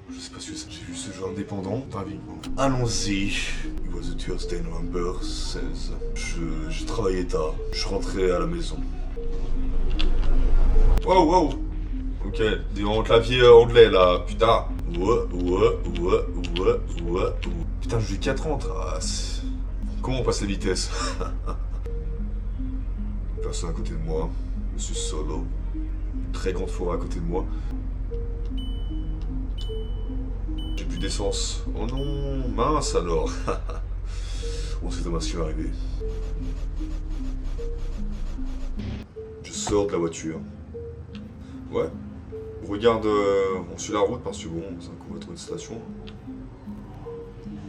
Je sais pas ce que c'est. J'ai vu ce jeu indépendant. Driving. Allons-y. It was a Thursday, November 16. Je travaillais tard. Je rentrais à la maison. Wow, wow. Ok, des clavier anglais là, putain. Putain, je joue 4 ans, trace. Comment on passe les vitesses? Personne à côté de moi. Je suis solo. Très grande forêt à côté de moi. J'ai plus d'essence. Oh non, mince alors. On sait dommage ce qui va arriver. Je sors de la voiture. Ouais. Regarde, on suit la route parce que bon, c'est qu'on va trouver une station.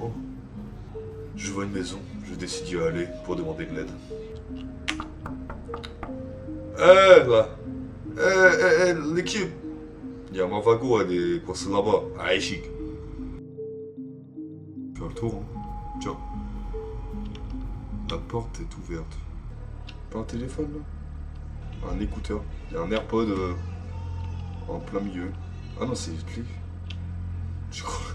Oh. Je vois une maison, je décide d'y aller pour demander de l'aide. Là. L'équipe. Il y a un wagon à des coincés là-bas. Ah, chic. Faire le tour, hein. Tiens. La porte est ouverte. Pas un téléphone là? Un écouteur. Il y a un AirPod en plein milieu. Ah non, c'est une clé. Je crois.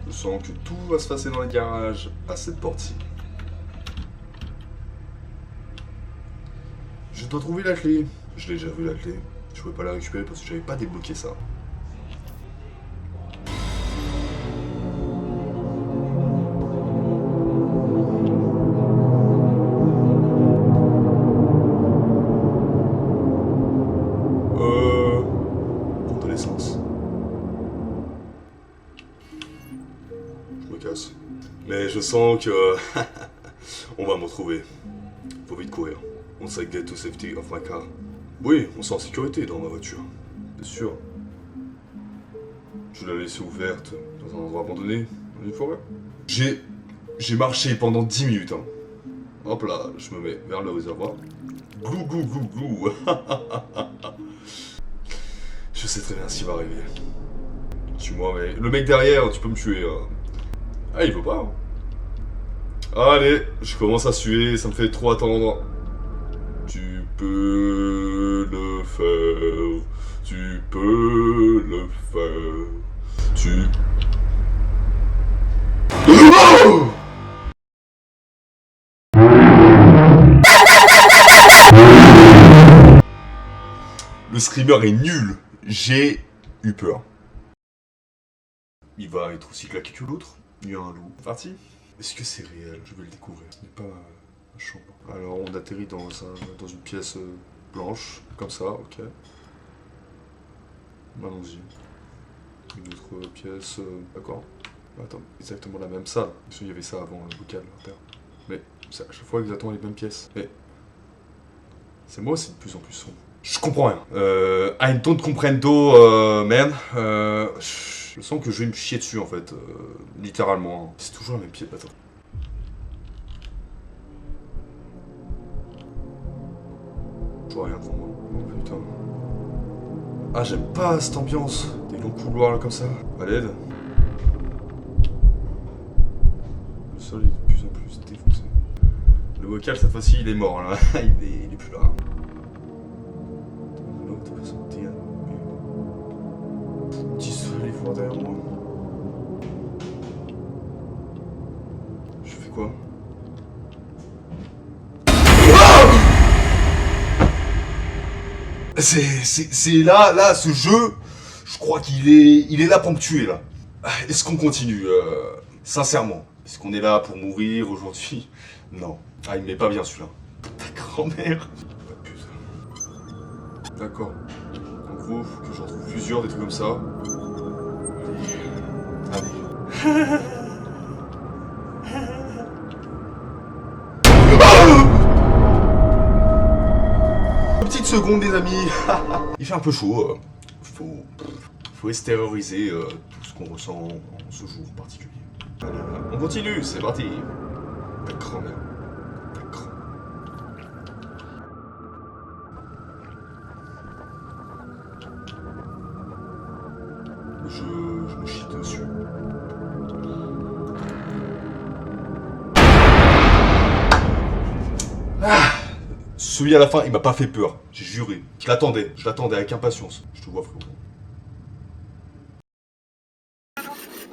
Je sens que tout va se passer dans le garage à cette porte-ci. Je dois trouver la clé. Je l'ai déjà vu la clé. Je pouvais pas la récupérer parce que j'avais pas débloqué ça. Pour de l'essence. Je me casse. Mais je sens que on va me retrouver. Faut vite courir. On sait get to safety of my car. Oui, on sent en sécurité dans ma voiture. C'est sûr. Je l'ai laissée ouverte dans un endroit abandonné, dans une forêt. J'ai marché pendant 10 minutes. Hein. Hop là, je me mets vers le réservoir. Glou glou glou glou. Je sais très bien ce qui va arriver. Tue-moi, mais le mec derrière, tu peux me tuer. Ah, il veut pas. Hein. Allez, je commence à suer, ça me fait trop attendre. Tu peux le faire, tu peux le faire, tu... Oh! Le screamer est nul, j'ai eu peur. Il va être aussi claqué que l'autre, il y a un loup. Parti. Est-ce que c'est réel? Je vais le découvrir, ce n'est pas... chambre. Alors on atterrit dans une pièce blanche, comme ça, ok. Allons-y. Une autre pièce, d'accord. Attends, exactement la même salle. Parce qu'il y avait ça avant, le bocal à terre. Mais c'est à chaque fois exactement les mêmes pièces. Mais c'est moi, c'est de plus en plus sombre. Je comprends rien. I don't comprendo, man. Je sens que je vais me chier dessus en fait, littéralement. C'est toujours la même pièce, attends. Je vois rien devant moi. Oh putain. Ah, j'aime pas cette ambiance. Des longs couloirs là comme ça. À l'aide. Le sol est de plus en plus défoncé. Le vocal cette fois-ci il est mort là. il est plus là. Petit soleil fort derrière moi. Je fais quoi? C'est là, ce jeu, je crois qu'il est là pour me tuer, là. Est-ce qu'on continue sincèrement, est-ce qu'on est là pour mourir aujourd'hui? Non. Ah, il me met pas bien celui-là. Ta grand-mère. D'accord. En gros, faut que j'en trouve plusieurs, des trucs comme ça. Allez. Petite seconde les amis. Il fait un peu chaud. Faut extérioriser tout ce qu'on ressent en ce jour particulier. Allez, on continue, c'est parti. Ta grand-mère. Ta grand-mère. Je me chie dessus. Ah, celui à la fin, il m'a pas fait peur. J'ai juré. Je l'attendais avec impatience. Je te vois, frérot.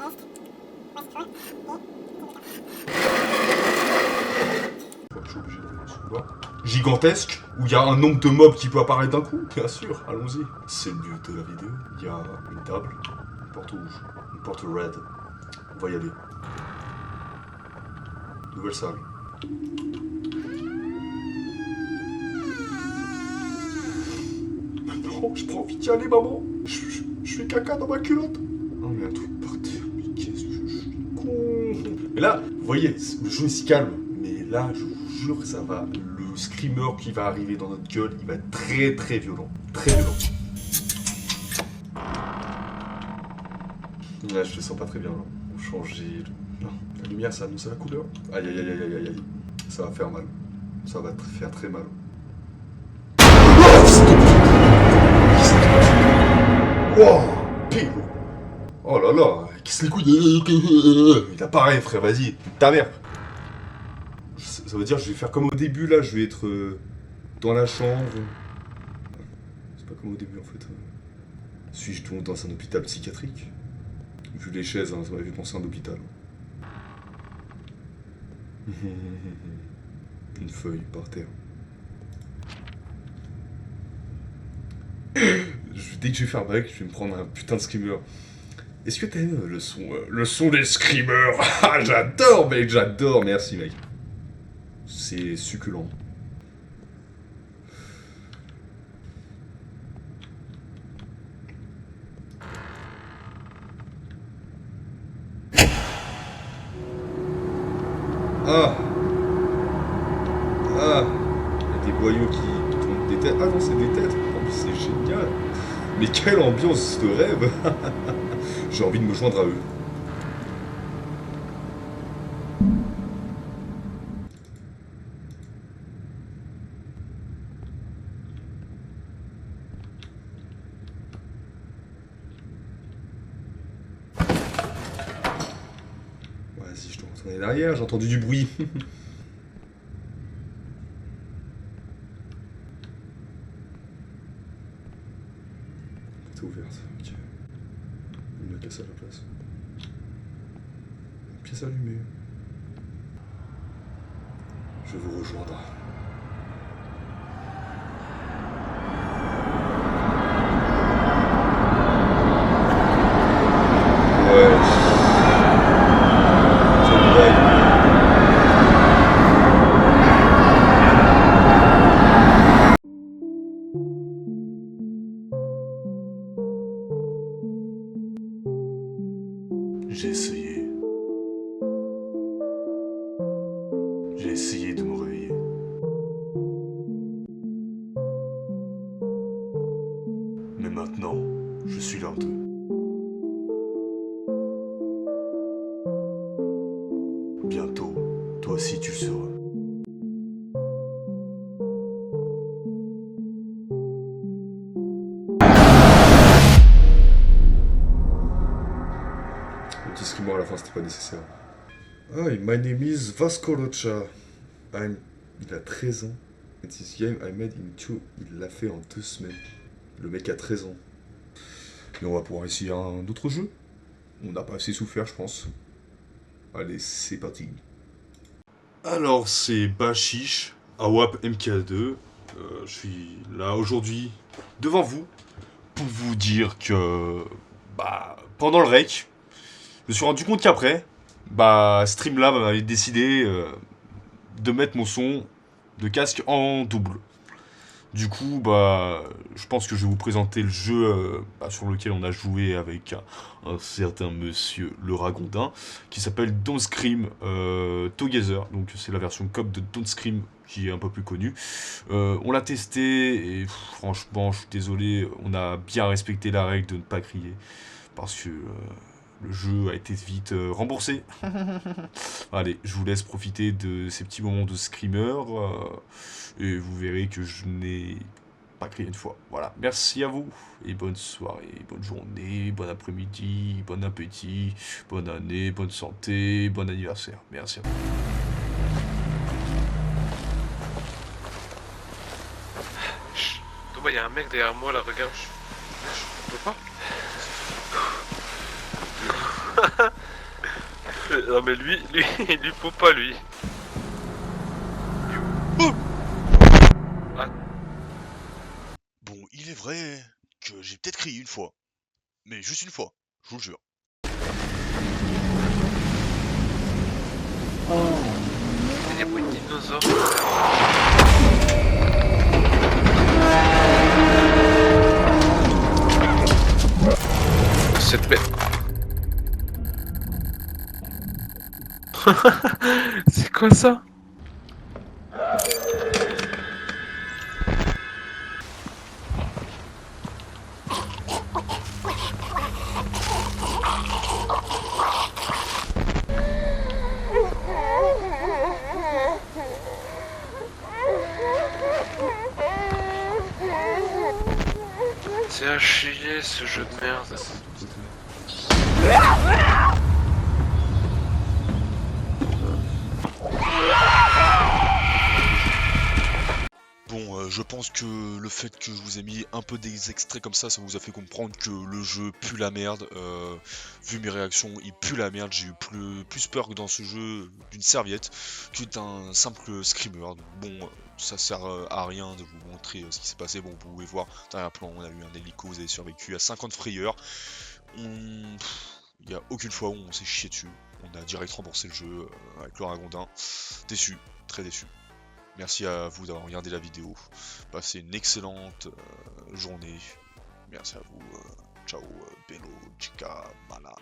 Je suis obligé d'aller dans ce couloir. Gigantesque, où il y a un nombre de mobs qui peut apparaître d'un coup. Bien sûr, allons-y. C'est le but de la vidéo. Il y a une table, une porte rouge, une porte red. On va y aller. Nouvelle salle. Non, j'ai pas envie d'y aller, maman. Je fais caca dans ma culotte. Oh, mais un truc par terre. Mais qu'est-ce que je suis con. Et là, vous voyez, le jeu est si calme. Mais là, je vous jure que ça va. Le screamer qui va arriver dans notre gueule, il va être très très violent. Très violent. Là, je le sens pas très bien, là. Faut changer. Non, la lumière, ça annonce la couleur. Aïe aïe aïe aïe aïe aïe. Ça va faire mal. Ça va faire très mal. Wow, pile. Oh là là, qu'est-ce que les couilles. Il apparaît, frère, vas-y, ta mère. Ça veut dire que je vais faire comme au début, là, je vais être dans la chambre. C'est pas comme au début, en fait. Suis-je donc dans un hôpital psychiatrique? Vu les chaises, hein, ça m'avait fait penser à un hôpital. Une feuille par terre. Dès que je vais faire un break, je vais me prendre un putain de screamer. Est-ce que t'aimes le son des screamers? Ah, j'adore, mec, j'adore. Merci, mec. C'est succulent. Ah. Ah. Il y a des boyaux qui tombent des têtes. Ah non, c'est des têtes. En plus, c'est génial. Mais quelle ambiance de rêve. J'ai envie de me joindre à eux. Vas-y, je dois retourner derrière, j'ai entendu du bruit. C'est ouverte, ok. Une casse à la place. Une pièce allumée. Je vais vous rejoindre. J'ai essayé. J'ai essayé de me réveiller. Mais maintenant, je suis l'un d'eux. Bientôt, toi aussi tu le seras. Le petit screamer à la fin, c'était pas nécessaire. Hi, my name is Vasco Rocha. Il a 13 ans. And this game I made in 2. Il l'a fait en 2 semaines. Le mec a 13 ans. Et on va pouvoir essayer un autre jeu. On n'a pas assez souffert, je pense. Allez, c'est parti. Alors, c'est Bachiche, AWAP MK2. Je suis là aujourd'hui devant vous pour vous dire que pendant le rec, je me suis rendu compte qu'après, Streamlab avait décidé de mettre mon son de casque en double. Du coup, je pense que je vais vous présenter le jeu sur lequel on a joué avec un certain monsieur le Ragondin, qui s'appelle Don't Scream Together. Donc c'est la version COP de Don't Scream qui est un peu plus connue. On l'a testé et franchement, je suis désolé, on a bien respecté la règle de ne pas crier parce que le jeu a été vite remboursé. Allez, je vous laisse profiter de ces petits moments de screamer et vous verrez que je n'ai pas crié une fois. Voilà, merci à vous et bonne soirée, bonne journée, bon après-midi, bon appétit, bonne année, bonne santé, bon anniversaire. Merci à vous. Il y a un mec derrière moi là, regarde. Je peux pas. Non mais lui, il lui faut pas lui. Bon, il est vrai que j'ai peut-être crié une fois. Mais juste une fois, je vous le jure. Il y a des bruits de dinosaures. Cette bête. C'est quoi ça? C'est à chier ce jeu de merde. Bon, je pense que le fait que je vous ai mis un peu des extraits comme ça vous a fait comprendre que le jeu pue la merde. Vu mes réactions, il pue la merde. J'ai eu plus peur que dans ce jeu d'une serviette que d'un simple screamer. Donc bon, ça sert à rien de vous montrer ce qui s'est passé. Bon, vous pouvez voir, derrière plan, on a eu un hélico, vous avez survécu à 50 frayeurs. Il n'y a aucune fois où on s'est chié dessus. On a direct remboursé le jeu avec le ragondin. Déçu, très déçu. Merci à vous d'avoir regardé la vidéo. Passez une excellente journée. Merci à vous. Ciao, Bello, Chica, Mala.